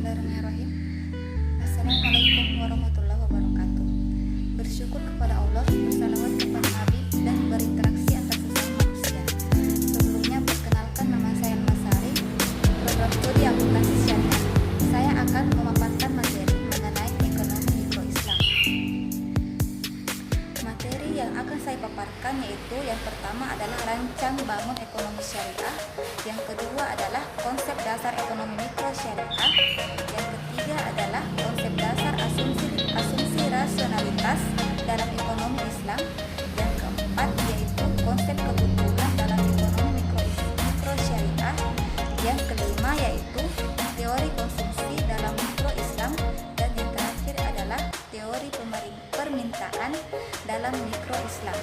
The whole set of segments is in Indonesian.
Bismillahirrahmanirrahim. Assalamualaikum warahmatullahi wabarakatuh. Bersyukur kepada Allah, bersalawat kepada Nabi, dan berinteraksi antar sesama manusia. Sebelumnya perkenalkan, nama saya Al-Masari, program studi akuntansi syariah. Saya akan memaparkan materi mengenai ekonomi mikro Islam. Materi yang akan saya paparkan yaitu yang pertama adalah rancang bangun ekonomi syariah, yang kedua adalah konsep dasar ekonomi mikro syariah, yang ketiga adalah konsep dasar asumsi rasionalitas dalam ekonomi Islam, yang keempat yaitu konsep kebutuhan dalam ekonomi mikro syariah, yang kelima yaitu teori konsumsi dalam mikro Islam, dan yang terakhir adalah teori permintaan dalam mikro Islam.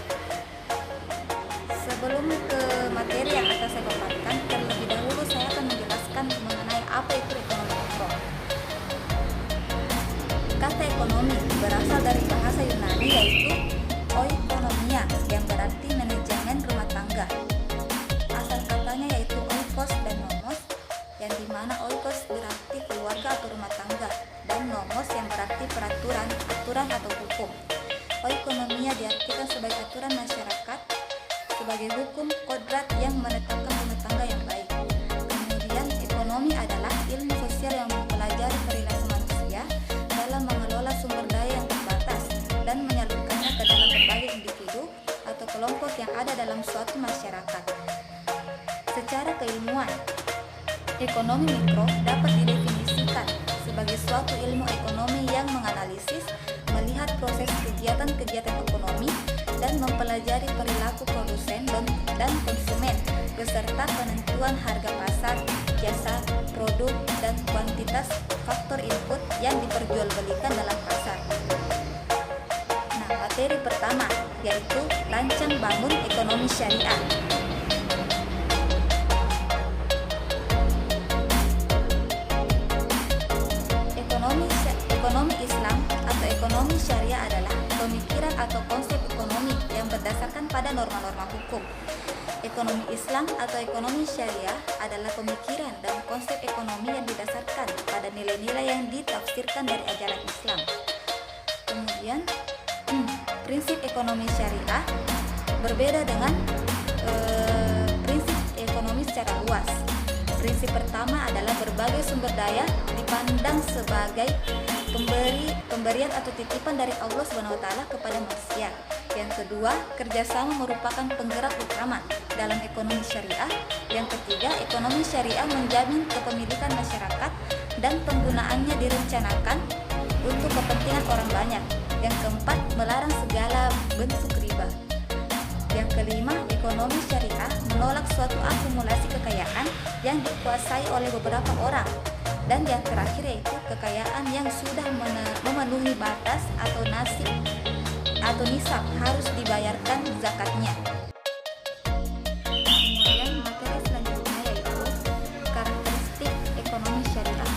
Sebelum ke materi yang akan saya paparkan, terlebih dahulu saya akan menjelaskan mengenai apa itu ekonomi mikro. Kata ekonomi berasal dari bahasa Yunani yaitu oikonomia, yang berarti manajemen rumah tangga. Asal katanya yaitu oikos dan nomos, yang dimana oikos berarti keluarga atau rumah tangga, dan nomos yang berarti peraturan, aturan atau hukum. Oikonomia diartikan sebagai aturan masyarakat, sebagai hukum kodrat yang menetapkan rumah tangga yang baik. Kemudian ekonomi adalah ilmu sosial yang mempelajari perilaku manusia dalam mengelola sumber daya yang terbatas dan menyalurkannya ke dalam berbagai individu atau kelompok yang ada dalam suatu masyarakat. Secara keilmuan, ekonomi mikro dapat didefinisikan sebagai suatu ilmu ekonomi yang menganalisis, melihat proses kegiatan-kegiatan ekonomi, dan mempelajari perilaku produsen dan konsumen, beserta penentuan harga pasar, jasa, produk, dan kuantitas faktor input yang diperjualbelikan dalam pasar. Nah, materi pertama yaitu rancang bangun ekonomi syariah. Ekonomi Islam atau ekonomi syariah adalah pemikiran atau konsep ekonomi yang berdasarkan pada norma-norma hukum. Ekonomi Islam atau ekonomi syariah adalah pemikiran dan konsep ekonomi yang didasarkan pada nilai-nilai yang ditafsirkan dari ajaran Islam. Kemudian, prinsip ekonomi syariah berbeda dengan prinsip ekonomi secara luas. Prinsip pertama adalah berbagai sumber daya dipandang sebagai pemberian atau titipan dari Allah SWT kepada manusia. Yang kedua, kerjasama merupakan penggerak utama dalam ekonomi syariah. Yang ketiga, ekonomi syariah menjamin kepemilikan masyarakat dan penggunaannya direncanakan untuk kepentingan orang banyak. Yang keempat, melarang segala bentuk riba. Yang kelima, ekonomi syariah menolak suatu akumulasi kekayaan yang dikuasai oleh beberapa orang. Dan yang terakhir yaitu kekayaan yang sudah memenuhi batas atau nisab harus dibayarkan zakatnya. Kemudian materi selanjutnya yaitu karakteristik ekonomi syariah,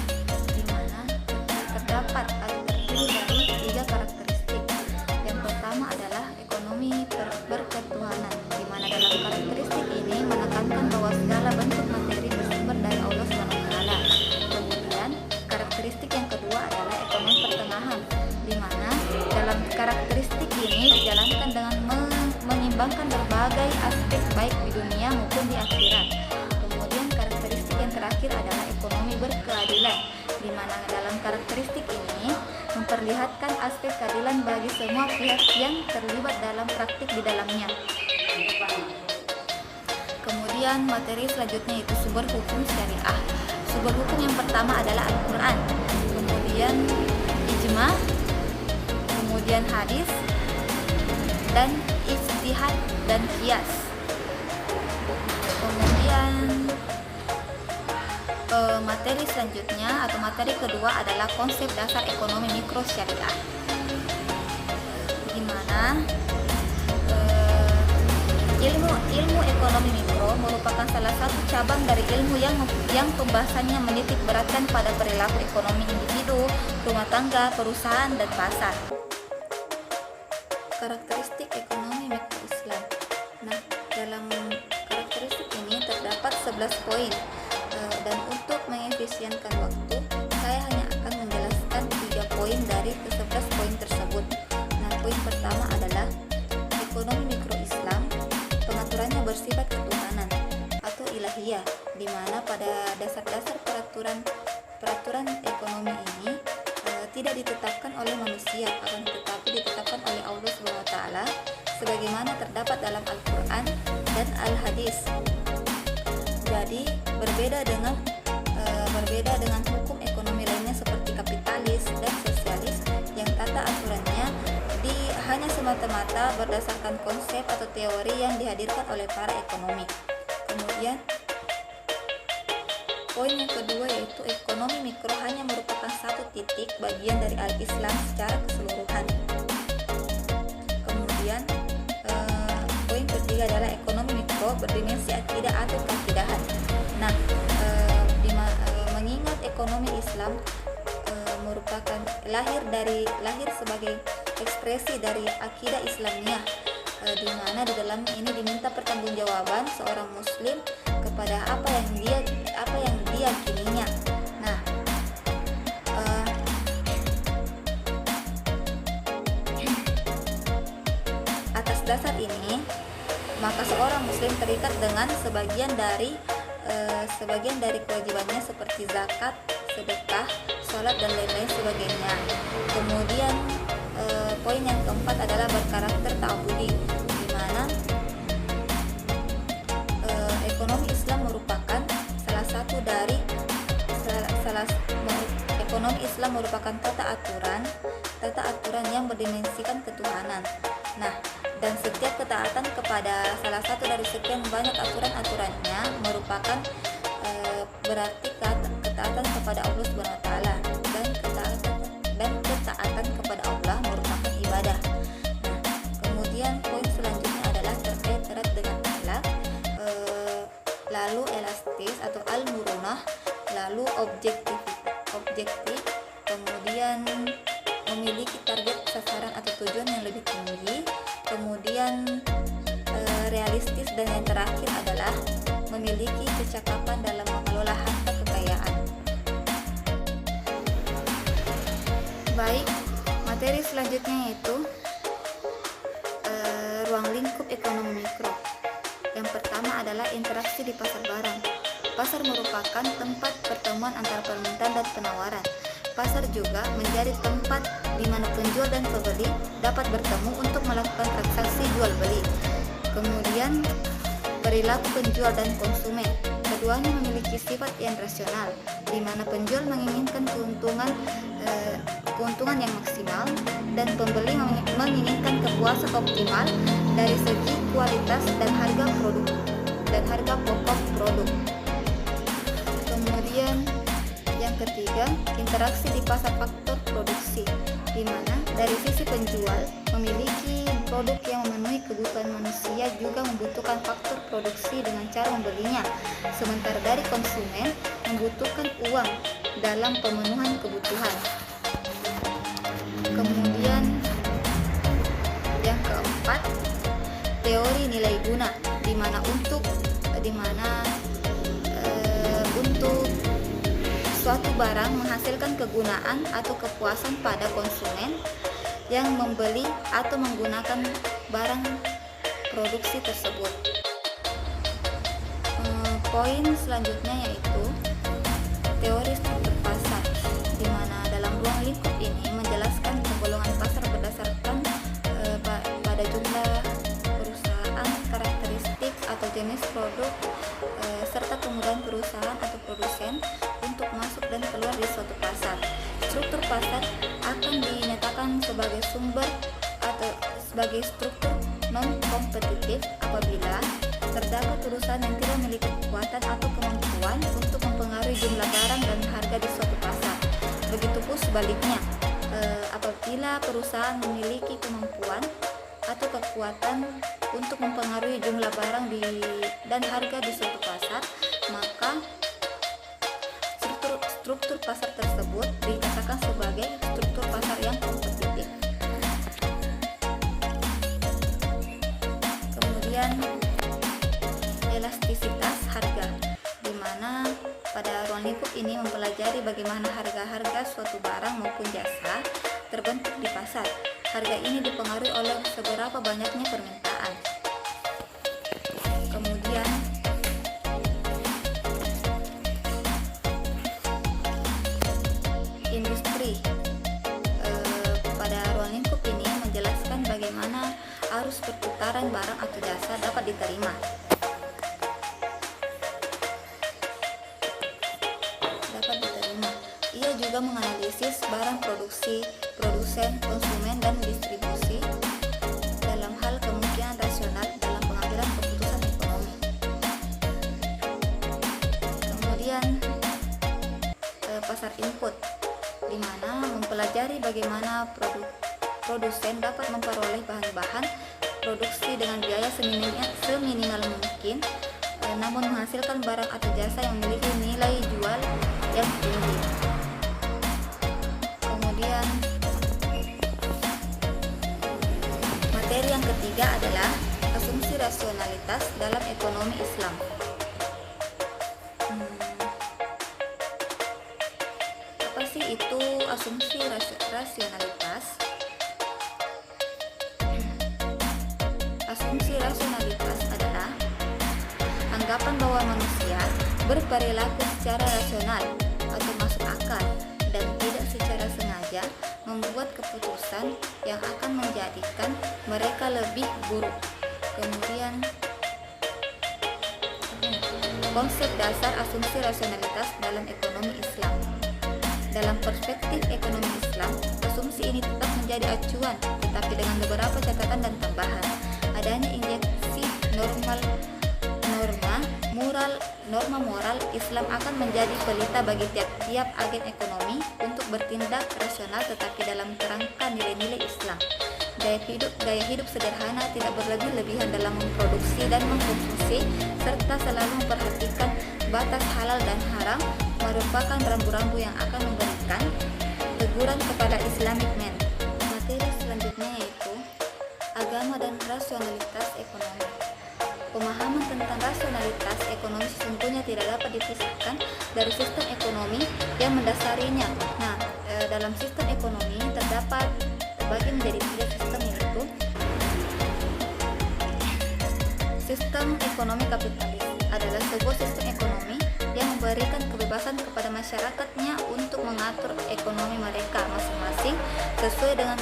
di mana terdapat atau terdiri dari 3 karakteristik. Yang pertama adalah ekonomi berketuhanan, di mana dalam karakteristik ini menekankan bahwa segala bentuk materi bersumber dari Allah SWT. Kemudian karakteristik yang kedua adalah ekonomi pertengahan, di mana dalam karakteristik ini dijalankan dengan menyimbangkan berbagai aspek baik di dunia maupun di akhirat. Kemudian karakteristik yang terakhir adalah ekonomi berkeadilan, di mana dalam karakteristik ini memperlihatkan aspek keadilan bagi semua pihak yang terlibat dalam praktik di dalamnya. Kemudian materi selanjutnya itu sumber hukum syariah. Sumber hukum yang pertama adalah Al-Quran, kemudian ijma, kemudian hadis, dan ijtihad dan qiyas. Kemudian materi selanjutnya atau materi kedua adalah konsep dasar ekonomi mikro syariah, di mana ilmu ekonomi mikro merupakan salah satu cabang dari ilmu yang pembahasannya menitik beratkan pada perilaku ekonomi individu, rumah tangga, perusahaan, dan pasar. Karakteristik ekonomi mikro Islam. Nah, dalam karakteristik ini terdapat 11 poin, dan untuk mengefisienkan waktu saya hanya akan menjelaskan 3 poin dari ke-11 poin tersebut. Nah, poin pertama adalah ekonomi mikro Islam, pengaturannya bersifat ketuhanan atau ilahiyah, di mana pada dasar-dasar peraturan ekonomi ini tidak ditetapkan oleh manusia, akan tetapi ditetapkan oleh Allah SWT sebagaimana terdapat dalam Al-Quran dan Al-Hadis. Jadi berbeda dengan hukum ekonomi lainnya seperti kapitalis dan sosialis yang tata aturannya hanya semata-mata berdasarkan konsep atau teori yang dihadirkan oleh para ekonomi. Kemudian poin yang kedua yaitu ekonomi mikro hanya merupakan satu titik bagian dari al-Islam secara keseluruhan. Kemudian poin ketiga adalah ekonomi mikro berdimensi akidah atau keakidahan. Nah, mengingat ekonomi Islam merupakan lahir sebagai ekspresi dari akidah Islamiyah, di mana di dalam ini diminta pertanggungjawaban seorang muslim kepada apa yang diyakininya. Nah, atas dasar ini maka seorang muslim terikat dengan sebagian dari kewajibannya seperti zakat, sedekah, sholat dan lain-lain sebagainya. Kemudian poin yang keempat adalah berkarakter ta'abudi, di mana ekonomi Islam merupakan ekonomi Islam merupakan tata aturan yang berdimensikan ketuhanan. Nah, dan setiap ketaatan kepada salah satu dari sekian banyak aturan-aturannya merupakan berarti ketaatan kepada Allah Subhanahu wa taala, dan ketaatan kepada Allah merupakan ibadah. Nah, kemudian poin selanjutnya adalah terkait erat dengan akhlak, lalu elastis atau al-murunah, lalu objektif, kemudian memiliki target sasaran atau tujuan yang lebih tinggi, kemudian realistis, dan yang terakhir adalah memiliki kecakapan dalam mengelola harta kekayaan. Baik, materi selanjutnya yaitu ruang lingkup ekonomi mikro. Yang pertama adalah interaksi di pasar barang. Pasar merupakan tempat pertemuan antara permintaan dan penawaran. Pasar juga menjadi tempat di mana penjual dan pembeli dapat bertemu untuk melakukan transaksi jual beli. Kemudian perilaku penjual dan konsumen. Keduanya memiliki sifat yang rasional, di mana penjual menginginkan keuntungan yang maksimal dan pembeli menginginkan kepuasan optimal dari segi kualitas dan harga pokok produk. Kemudian yang ketiga, interaksi di pasar faktor produksi, di mana dari sisi penjual memiliki produk yang memenuhi kebutuhan manusia juga membutuhkan faktor produksi dengan cara membelinya, sementara dari konsumen membutuhkan uang dalam pemenuhan kebutuhan. Kemudian yang keempat, teori nilai guna, di mana untuk suatu barang menghasilkan kegunaan atau kepuasan pada konsumen yang membeli atau menggunakan barang produksi tersebut. Poin selanjutnya yaitu teori struktur pasar, di mana dalam ruang lingkup ini menjelaskan penggolongan pasar berdasarkan pada jumlah perusahaan, karakteristik atau jenis produk, serta kemudahan perusahaan atau produsen untuk masuk dan keluar di suatu pasar. Struktur pasar akan dinyatakan sebagai sumber atau sebagai struktur non-kompetitif apabila terdapat perusahaan yang tidak memiliki kekuatan atau kemampuan untuk mempengaruhi jumlah barang dan harga di suatu pasar. Begitupun sebaliknya, apabila perusahaan memiliki kemampuan atau kekuatan untuk mempengaruhi jumlah barang dan harga di suatu pasar, maka struktur pasar tersebut dikatakan sebagai struktur pasar yang kompetitif. Kemudian elastisitas harga, di mana Pada ruang lingkup ini mempelajari bagaimana harga-harga suatu barang maupun jasa terbentuk di pasar. Harga ini dipengaruhi oleh seberapa banyaknya permintaan. Kemudian industri. Pada ruang lingkup ini menjelaskan bagaimana arus perputaran barang atau jasa dapat diterima. Ia juga menganalisis barang produksi, produsen, konsumen, dan distribusi dalam hal kemungkinan rasional dalam pengambilan keputusan ekonomi. Kemudian pasar input, di mana mempelajari bagaimana produsen dapat memperoleh bahan-bahan produksi dengan biaya seminimal mungkin, namun menghasilkan barang atau jasa yang memiliki nilai jual yang tinggi. Kemudian materi yang ketiga adalah asumsi rasionalitas dalam ekonomi Islam. Apa sih itu asumsi rasionalitas? Asumsi rasionalitas adalah anggapan bahwa manusia berperilaku secara rasional atau masuk akal dan tidak secara sengaja membuat keputusan yang akan menjadikan mereka lebih buruk. Kemudian konsep dasar asumsi rasionalitas dalam ekonomi Islam. Dalam perspektif ekonomi Islam, asumsi ini tetap menjadi acuan, tetapi dengan beberapa catatan dan tambahan. Adanya injeksi norma moral Islam akan menjadi pelita bagi tiap-tiap agen ekonomi untuk bertindak rasional tetapi dalam kerangka nilai-nilai Islam. Gaya hidup sederhana, tidak berlebih-lebihan dalam memproduksi dan mengkonsumsi, serta selalu memperhatikan batas halal dan haram merupakan rambu-rambu yang akan memberikan teguran kepada Islamic man. Materi selanjutnya yaitu agama dan rasionalitas ekonomi. Pemahaman tentang rasionalitas ekonomi sesungguhnya tidak dapat dipisahkan dari sistem ekonomi yang mendasarinya. Nah, dalam sistem ekonomi terdapat terbagi menjadi 3 sistem, yaitu sistem ekonomi kapitalis adalah sebuah sistem ekonomi yang memberikan kebebasan kepada masyarakatnya untuk mengatur ekonomi mereka masing-masing sesuai dengan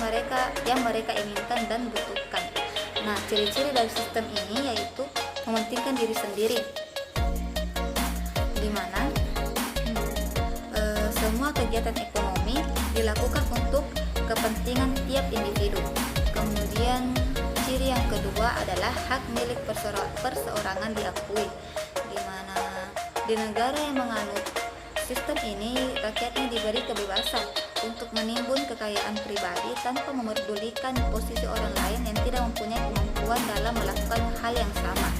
yang mereka inginkan dan butuhkan. Nah, ciri-ciri dari sistem ini yaitu mementingkan diri sendiri, di mana semua kegiatan ekonomi dilakukan untuk kepentingan tiap individu. Kemudian ciri yang kedua adalah hak milik perseorangan diakui, di mana di negara yang menganut sistem ini rakyatnya diberi kebebasan untuk menimbun kekayaan pribadi tanpa memerdulikan posisi orang lain yang tidak mempunyai kemampuan dalam melakukan hal yang sama.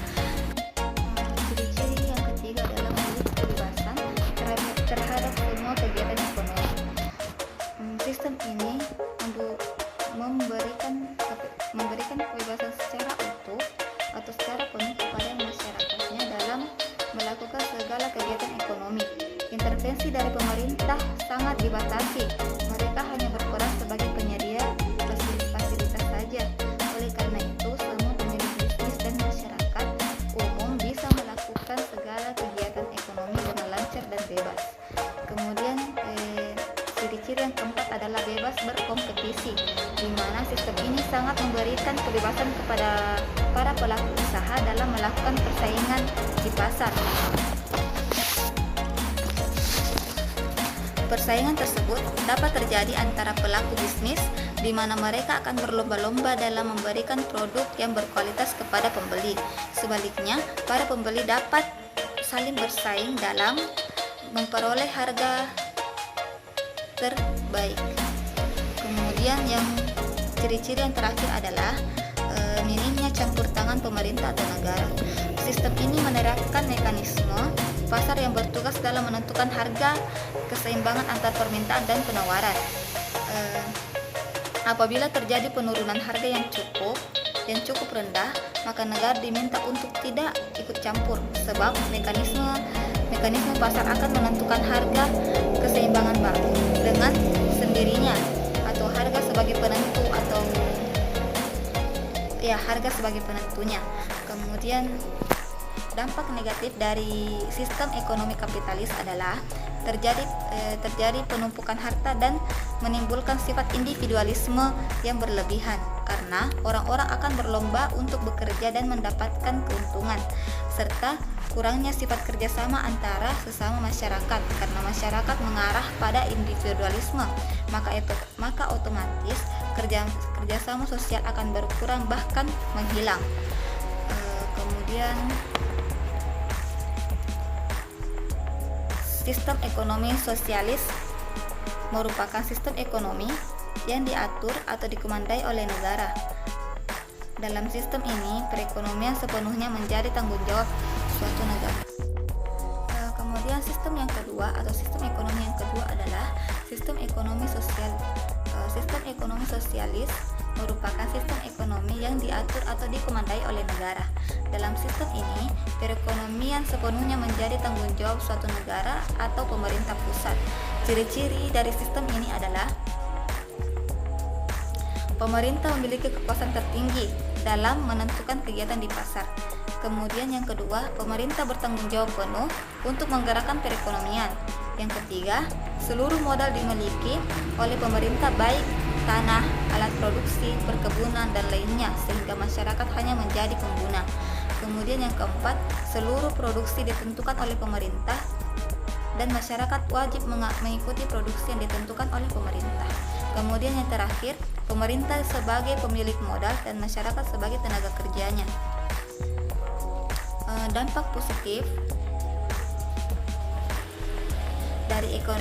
Ciri-ciri yang ketiga adalah memiliki kebebasan terhadap semua kegiatan ekonomi. Sistem ini memberikan kebebasan secara utuh atau secara penuh kepada masyarakatnya dalam melakukan segala kegiatan ekonomi. Intervensi dari pemerintah sangat dibatasi. Mereka hanya berperan sebagai penyedia fasilitas saja. Oleh karena itu, semua pemilik bisnis dan masyarakat umum bisa melakukan segala kegiatan ekonomi dengan lancar dan bebas. Kemudian ciri-ciri yang keempat adalah bebas berkompetisi, di mana sistem ini sangat memberikan kebebasan kepada para pelaku usaha dalam melakukan persaingan di pasar. Persaingan tersebut dapat terjadi antara pelaku bisnis, di mana mereka akan berlomba-lomba dalam memberikan produk yang berkualitas kepada pembeli. Sebaliknya, para pembeli dapat saling bersaing dalam memperoleh harga terbaik. Kemudian yang ciri-ciri yang terakhir adalah minimnya campur tangan pemerintah atau negara. Sistem ini menerapkan mekanisme pasar yang bertugas dalam menentukan harga, keseimbangan antar permintaan dan penawaran. Apabila terjadi penurunan harga yang cukup rendah, maka negara diminta untuk tidak ikut campur, sebab mekanisme mekanisme pasar akan menentukan harga keseimbangan baru dengan sendirinya, atau harga sebagai penentu, atau ya harga sebagai penentunya. Kemudian dampak negatif dari sistem ekonomi kapitalis adalah terjadi penumpukan harta dan menimbulkan sifat individualisme yang berlebihan, karena orang-orang akan berlomba untuk bekerja dan mendapatkan keuntungan, serta kurangnya sifat kerjasama antara sesama masyarakat, karena masyarakat mengarah pada individualisme, maka otomatis kerjasama sosial akan berkurang bahkan menghilang. Kemudian sistem ekonomi sosialis merupakan sistem ekonomi yang diatur atau dikomandai oleh negara. Dalam sistem ini, perekonomian sepenuhnya menjadi tanggung jawab suatu negara. Kemudian sistem yang kedua atau sistem ekonomi yang kedua adalah sistem ekonomi sosial. Sistem ekonomi sosialis merupakan sistem ekonomi yang diatur atau dikomandai oleh negara. Dalam sistem ini, perekonomian sepenuhnya menjadi tanggung jawab suatu negara atau pemerintah pusat. Ciri-ciri dari sistem ini adalah pemerintah memiliki kekuasaan tertinggi dalam menentukan kegiatan di pasar. Kemudian yang kedua, pemerintah bertanggung jawab penuh untuk menggerakkan perekonomian. Yang ketiga, seluruh modal dimiliki oleh pemerintah, baik tanah, alat produksi, perkebunan, dan lainnya, sehingga masyarakat hanya menjadi pengguna. Kemudian yang keempat, seluruh produksi ditentukan oleh pemerintah dan masyarakat wajib mengikuti produksi yang ditentukan oleh pemerintah. Kemudian yang terakhir, pemerintah sebagai pemilik modal dan masyarakat sebagai tenaga kerjanya. Dampak positif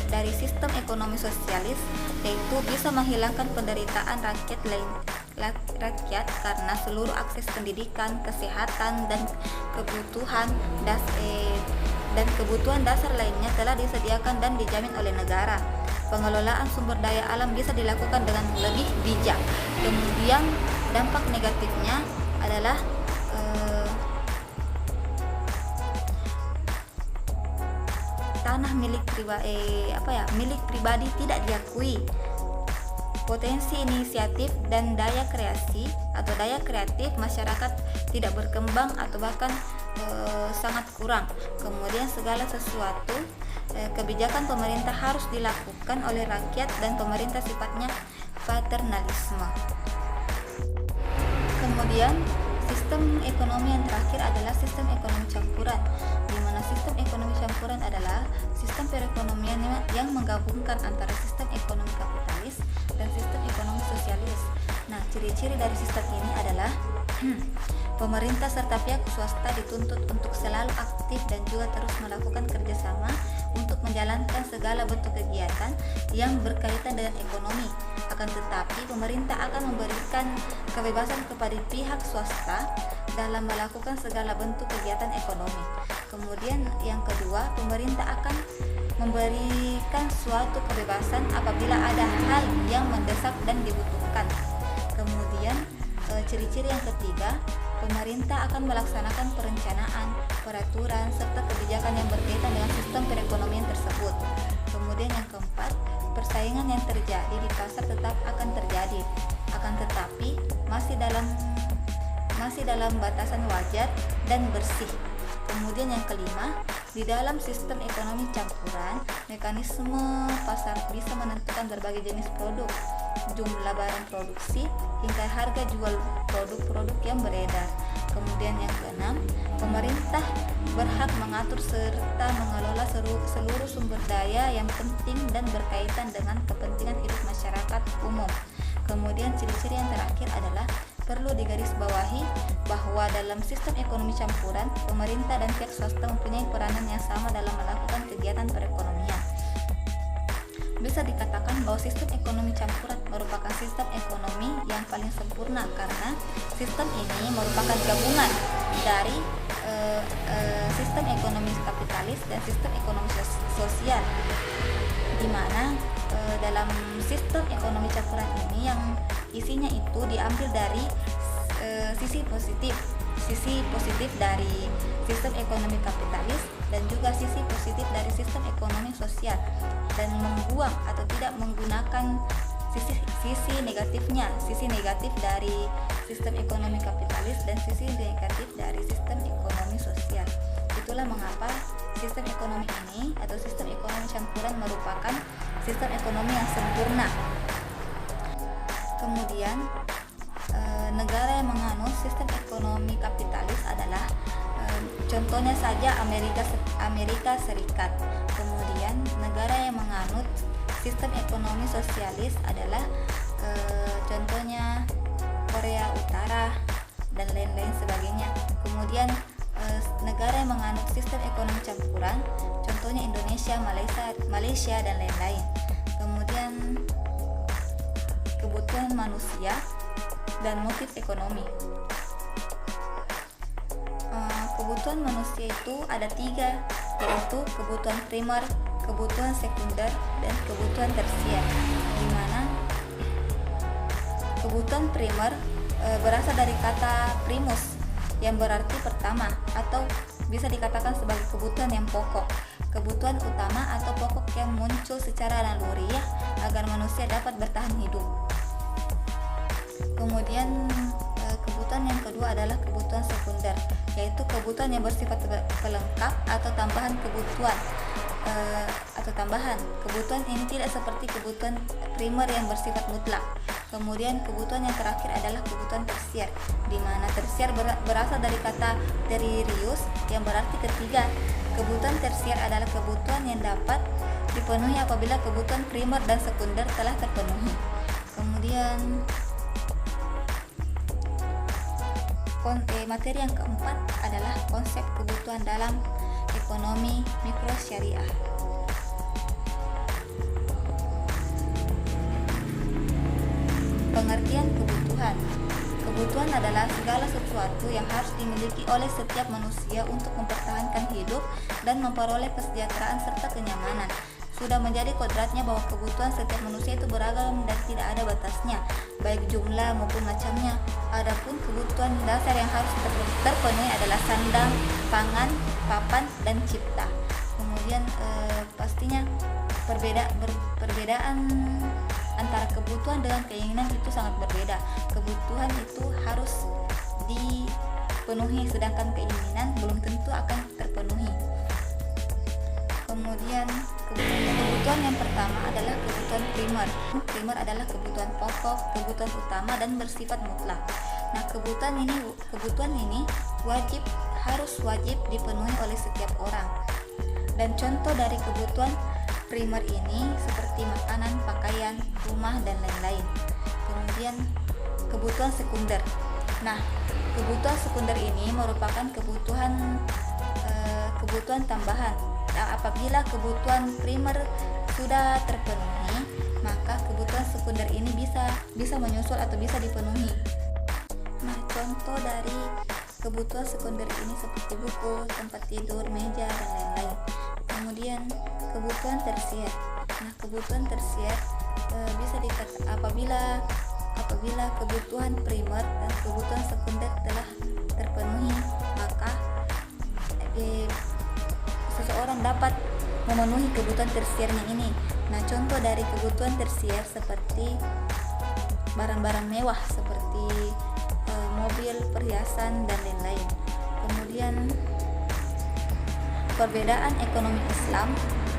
dari sistem ekonomi sosialis yaitu bisa menghilangkan penderitaan rakyat karena seluruh akses pendidikan, kesehatan, dan kebutuhan dasar lainnya telah disediakan dan dijamin oleh negara. Pengelolaan sumber daya alam bisa dilakukan dengan lebih bijak. Kemudian dampak negatifnya adalah tanah milik pribadi tidak diakui. Potensi inisiatif dan daya kreatif masyarakat tidak berkembang atau bahkan sangat kurang. Kemudian segala sesuatu kebijakan pemerintah harus dilakukan oleh rakyat dan pemerintah sifatnya paternalisme. Kemudian sistem ekonomi yang terakhir adalah sistem ekonomi campuran, di mana sistem ekonomi campuran adalah sistem perekonomian yang menggabungkan antara sistem ekonomi kapitalis dan sistem ekonomi sosialis. Nah, ciri-ciri dari sistem ini adalah pemerintah serta pihak swasta dituntut untuk selalu aktif dan juga terus melakukan kerjasama untuk menjalankan segala bentuk kegiatan yang berkaitan dengan ekonomi. Akan tetapi, pemerintah akan memberikan kebebasan kepada pihak swasta dalam melakukan segala bentuk kegiatan ekonomi. Kemudian yang kedua, pemerintah akan memberikan suatu kebebasan apabila ada hal yang mendesak dan dibutuhkan. Kemudian ciri-ciri yang ketiga, pemerintah akan melaksanakan perencanaan, peraturan, serta kebijakan yang berkaitan dengan sistem perekonomian tersebut. Kemudian yang keempat, persaingan yang terjadi di pasar tetap akan terjadi, akan tetapi masih dalam batasan wajar dan bersih. Kemudian yang kelima, di dalam sistem ekonomi campuran, mekanisme pasar bisa menentukan berbagai jenis produk, jumlah barang produksi, hingga harga jual produk-produk yang beredar. Kemudian yang keenam, pemerintah berhak mengatur serta mengelola seluruh sumber daya yang penting dan berkaitan dengan kepentingan hidup masyarakat umum. Kemudian ciri-ciri yang terakhir adalah perlu digarisbawahi bahwa dalam sistem ekonomi campuran, pemerintah dan pihak swasta mempunyai peranan yang sama dalam melakukan kegiatan perekonomian. Bisa dikatakan bahwa sistem ekonomi campuran merupakan sistem ekonomi yang paling sempurna karena sistem ini merupakan gabungan dari sistem ekonomi kapitalis dan sistem ekonomi sosial, di mana dalam sistem ekonomi campuran ini yang isinya itu diambil dari sisi positif dari sistem ekonomi kapitalis dan juga sisi positif dari sistem ekonomi sosial, dan membuang atau tidak menggunakan sisi negatifnya, sisi negatif dari sistem ekonomi kapitalis dan sisi negatif dari sistem ekonomi sosial. Itulah mengapa sistem ekonomi ini atau sistem ekonomi campuran merupakan sistem ekonomi yang sempurna. Kemudian negara yang menganut sistem ekonomi kapitalis adalah contohnya saja Amerika Serikat. Kemudian negara yang menganut sistem ekonomi sosialis adalah contohnya Korea Utara dan lain-lain sebagainya. Kemudian negara yang menganut sistem ekonomi campuran contohnya Indonesia, Malaysia dan lain-lain. Kemudian kebutuhan manusia dan motif ekonomi. Kebutuhan manusia itu ada 3, yaitu kebutuhan primer, kebutuhan sekunder, dan kebutuhan tersier. Di mana kebutuhan primer berasal dari kata primus yang berarti pertama, atau bisa dikatakan sebagai kebutuhan yang pokok, kebutuhan utama atau pokok yang muncul secara naluriah agar manusia dapat bertahan hidup. Kemudian kebutuhan yang kedua adalah kebutuhan sekunder, yaitu kebutuhan yang bersifat pelengkap atau tambahan kebutuhan Kebutuhan ini tidak seperti kebutuhan primer yang bersifat mutlak. Kemudian kebutuhan yang terakhir adalah kebutuhan tersier, di mana tersier berasal dari kata tertius yang berarti ketiga. Kebutuhan tersier adalah kebutuhan yang dapat dipenuhi apabila kebutuhan primer dan sekunder telah terpenuhi. Kemudian materi yang keempat adalah konsep kebutuhan dalam ekonomi mikro syariah. Pengertian kebutuhan. Kebutuhan adalah segala sesuatu yang harus dimiliki oleh setiap manusia untuk mempertahankan hidup dan memperoleh kesejahteraan serta kenyamanan. Sudah menjadi kodratnya bahwa kebutuhan setiap manusia itu beragam dan tidak ada batasnya, baik jumlah maupun macamnya. Adapun kebutuhan dasar yang harus terpenuhi adalah sandang, pangan, papan, dan cipta. Kemudian pastinya perbedaan antara kebutuhan dengan keinginan itu sangat berbeda. Kebutuhan itu harus dipenuhi, sedangkan keinginan belum tentu akan terpenuhi. Kemudian kebutuhan yang pertama adalah kebutuhan primer. Primer adalah kebutuhan pokok, kebutuhan utama dan bersifat mutlak. Nah, kebutuhan ini harus wajib dipenuhi oleh setiap orang. Dan contoh dari kebutuhan primer ini seperti makanan, pakaian, rumah dan lain-lain. Kemudian kebutuhan sekunder. Nah, kebutuhan sekunder ini merupakan kebutuhan tambahan. Nah, apabila kebutuhan primer sudah terpenuhi, maka kebutuhan sekunder ini bisa menyusul atau bisa dipenuhi. Nah, contoh dari kebutuhan sekunder ini seperti buku, tempat tidur, meja dan lain-lain. Kemudian kebutuhan tersier. Nah, kebutuhan tersier bisa dikatakan apabila kebutuhan primer dan kebutuhan sekunder telah terpenuhi, maka seseorang dapat memenuhi kebutuhan tersiernya ini. Nah, contoh dari kebutuhan tersier seperti barang-barang mewah seperti mobil, perhiasan dan lain-lain. Kemudian perbedaan ekonomi Islam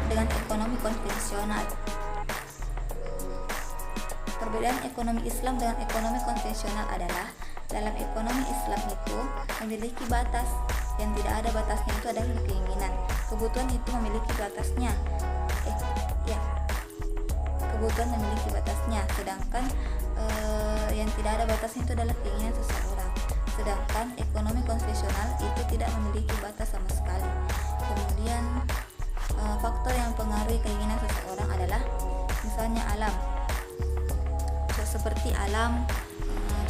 dengan ekonomi konvensional. Perbedaan ekonomi Islam dengan ekonomi konvensional adalah dalam ekonomi Islam itu memiliki batas, yang tidak ada batasnya itu adalah keinginan. Kebutuhan itu memiliki batasnya. Kebutuhan memiliki batasnya, sedangkan yang tidak ada batasnya itu adalah keinginan seseorang. Sedangkan ekonomi konvensional itu tidak memiliki batas sama sekali. Kemudian faktor yang mempengaruhi keinginan seseorang adalah misalnya alam. Seperti alam,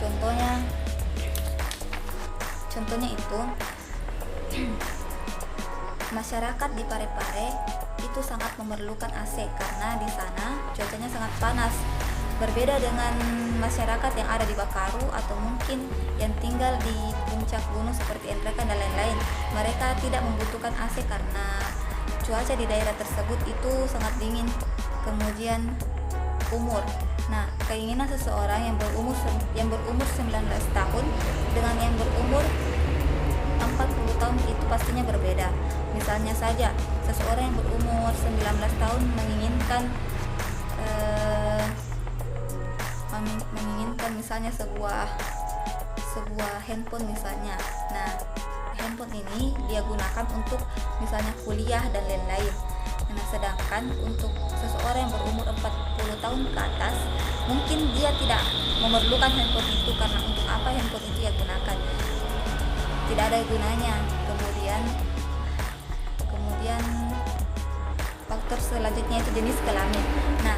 contohnya itu masyarakat di Parepare itu sangat memerlukan AC karena di sana cuacanya sangat panas. Berbeda dengan masyarakat yang ada di Bakaru atau mungkin yang tinggal di puncak gunung seperti Entrakan dan lain-lain, mereka tidak membutuhkan AC karena cuaca di daerah tersebut itu sangat dingin. Kemudian umur. Nah, keinginan seseorang yang berumur 19 tahun dengan yang berumur 40 tahun itu pastinya berbeda. Misalnya saja, seseorang yang berumur 19 tahun menginginkan misalnya sebuah handphone misalnya. Nah, handphone ini dia gunakan untuk misalnya kuliah dan lain-lain. Nah, sedangkan untuk seseorang yang berumur 40 tahun ke atas, mungkin dia tidak memerlukan handphone itu karena untuk apa handphone itu dia gunakan? Tidak ada gunanya. Kemudian faktor selanjutnya itu jenis kelamin. Nah,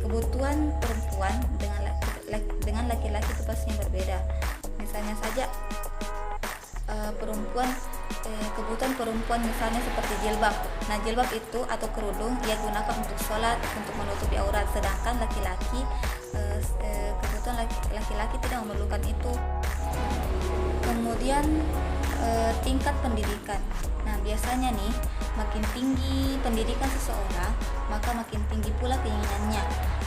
kebutuhan perempuan dengan laki-laki itu pastinya berbeda. Misalnya saja kebutuhan perempuan misalnya seperti jilbab. Nah, jilbab itu atau kerudung ia gunakan untuk sholat, untuk menutupi aurat. Sedangkan kebutuhan laki-laki tidak memerlukan itu. Kemudian tingkat pendidikan. Nah, biasanya nih makin tinggi pendidikan seseorang, maka makin tinggi pula keinginannya.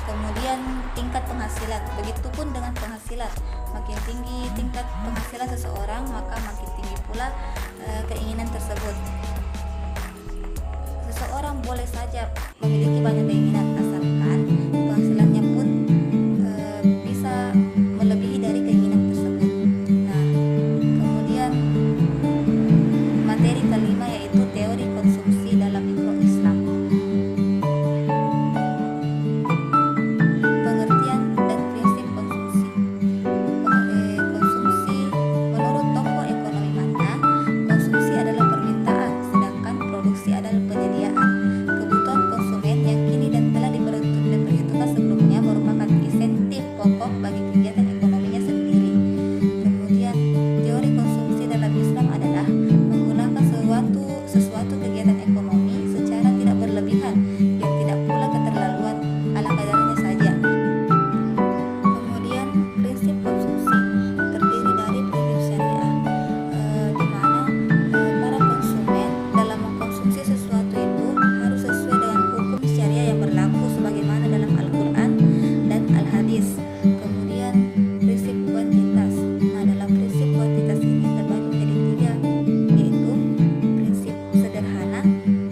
Kemudian tingkat penghasilan, begitupun dengan penghasilan. Makin tinggi tingkat penghasilan seseorang, maka makin tinggi pula keinginan tersebut. Seseorang boleh saja memiliki banyak keinginan asalkan penghasilannya pun bisa melebihi dari keinginan tersebut. Nah, kemudian materi kelima yaitu teori konsumsi dalam mikro Islam. Pengertian dan prinsip konsumsi. Konsumsi menurut tokoh ekonomi Mata, konsumsi adalah permintaan, sedangkan produksi adalah penyediaan. Kebutuhan konsumen yang kini dan telah diperhitungkan sebelumnya merupakan insentif pokok bagi kegiatan ekonominya sendiri. Kemudian teori konsumsi dalam Islam adalah menggunakan sesuatu kegiatan ekonomi secara tidak berlebihan dan tidak pula keterlaluan, ala kadarnya saja. Kemudian prinsip konsumsi terdiri dari prinsip syariah, di mana para konsumen dalam mengkonsumsi sesuatu itu harus sesuai dengan hukum syariah yang berlaku sebagaimana dalam Al-Quran dan Al-Hadis. Kemudian prinsip kuantitas. Nah, dalam prinsip kuantitas ini terbagi menjadi tiga, yaitu prinsip sederhana,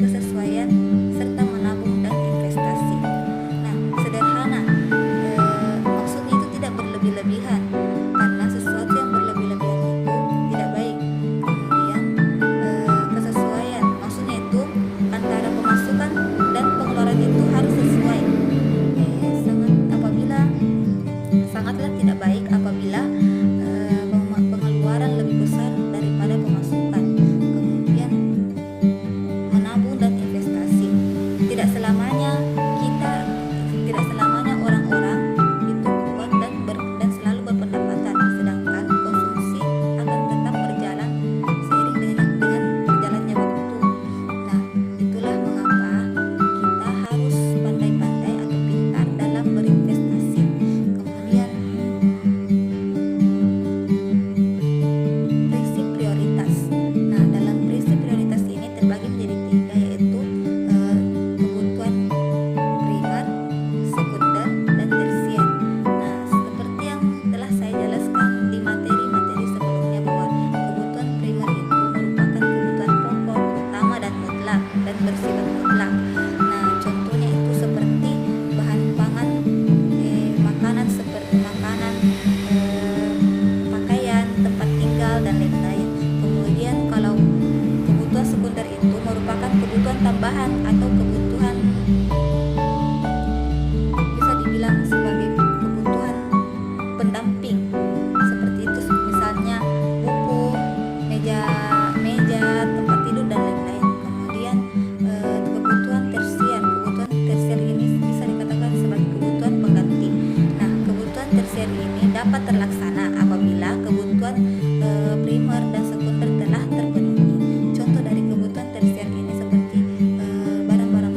kesesuaian, serta menabung dan investasi. Nah, sederhana maksudnya itu tidak berlebih-lebihan, karena sesuatu yang berlebih-lebihan itu tidak baik. Kemudian kesesuaian maksudnya itu antara pemasukan dan pengeluaran itu harus sesuai. Sangatlah tidak baik apabila pengeluaran lebih besar daripada pemasukan. Kemudian menabung dan investasi. Tidak selamanya orang-orang itu kuat dan selalu berpendapatan, sedangkan konsumsi akan tetap berjalan seiring dengan berjalannya waktu. Nah, itulah mengapa kita harus pandai-pandai atau pintar dalam berinvestasi. Kemudian prinsip prioritas. Nah, dalam prinsip prioritas ini terbagi menjadi tiga, yaitu kebutuhan primer, sekunder, dan tersier. Nah, seperti yang telah saya jelaskan di materi-materi sebelumnya bahwa kebutuhan primer itu merupakan kebutuhan pokok, utama, dan mutlak dan bersifat mutlak. Nah, contohnya itu seperti bahan pangan, makanan seperti makanan, pakaian, tempat tinggal, dan lain-lain. Kemudian kalau kebutuhan sekunder itu merupakan kebutuhan tambahan atau kebutuhan bisa dibilang sebagai kebutuhan pendamping. Seperti itu misalnya buku, meja, tempat tidur, dan lain-lain. Kemudian kebutuhan tersier ini bisa dikatakan sebagai kebutuhan pengganti. Nah, kebutuhan tersier ini dapat terlaksana apabila kebutuhan primer dan sekunder telah terpenuhi. Contoh dari kebutuhan tersier ini seperti barang-barang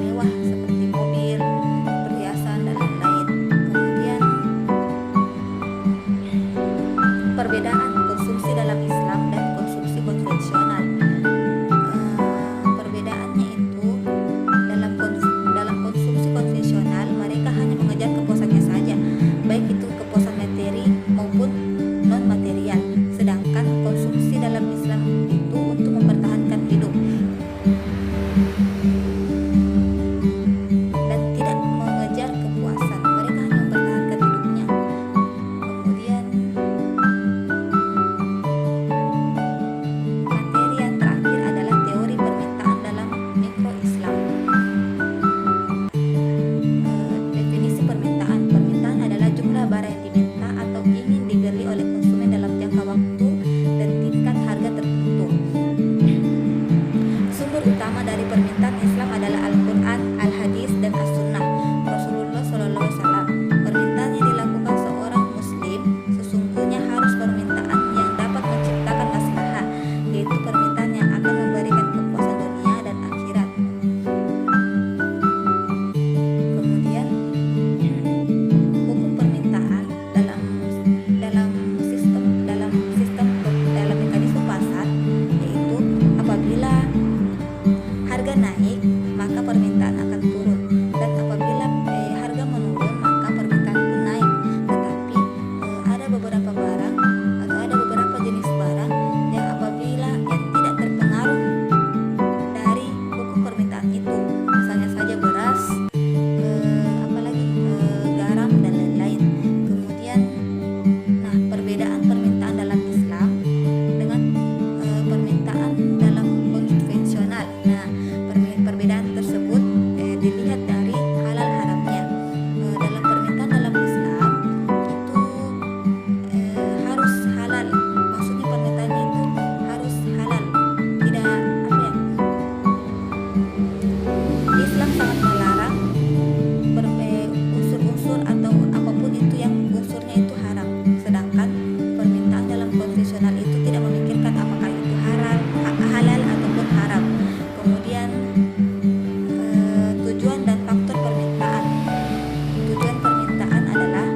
dilihat dari halal haramnya. Dalam permintaan dalam Islam itu harus halal. Maksudnya permintaannya itu harus halal. Tidak apa ya? Islam sangat melarang unsur-unsur atau apapun itu yang unsurnya itu haram. Sedangkan permintaan dalam konvensional itu tidak memikirkan apakah itu halal ataupun haram. Kemudian tujuan dan faktor permintaan. Tujuan permintaan adalah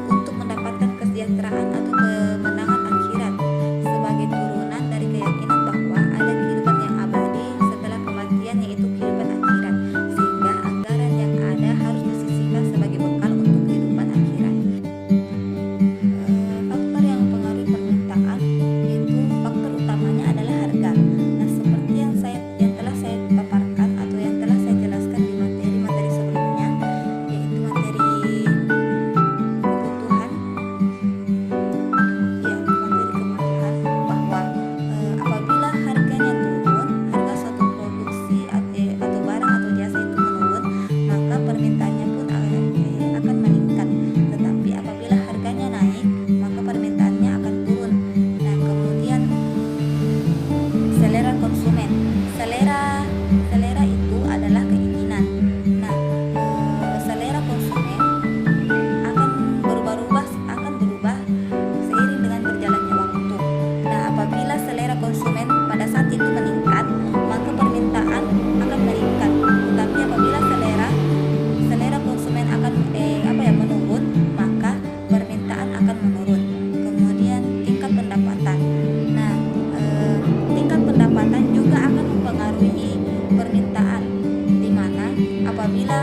untuk mendapatkan kesejahteraan atau kemenangan akhirat sebagai turunan dari keyakinan bahwa ada kehidupan yang abadi setelah kematian, yaitu kehidupan akhirat, sehingga anggaran yang ada harus disisihkan sebagai bekal untuk kehidupan akhirat. Faktor yang mempengaruhi permintaan yaitu faktor utamanya adalah harga. Nah, seperti yang telah saya paparkan atau yang telah saya jelaskan di materi-materi sebelumnya, yaitu materi kebutuhan, bahwa apabila harganya turun, harga suatu produksi atau barang atau jasa itu menurun, maka permintaannya pun akan meningkat. Tetapi apabila harganya naik, maka permintaannya akan turun. Nah, kemudian selera konsumen. Selera itu adalah keinginan. Nah, selera konsumen akan berubah seiring dengan berjalannya waktu. Nah, apabila selera konsumen pada saat itu meningkat, maka permintaan akan meningkat. Tetapi apabila selera konsumen akan menurun, maka permintaan akan menurun. Kemudian tingkat pendapatan. Nah, tingkat pendapatan juga akan mempengaruhi permintaan, di mana apabila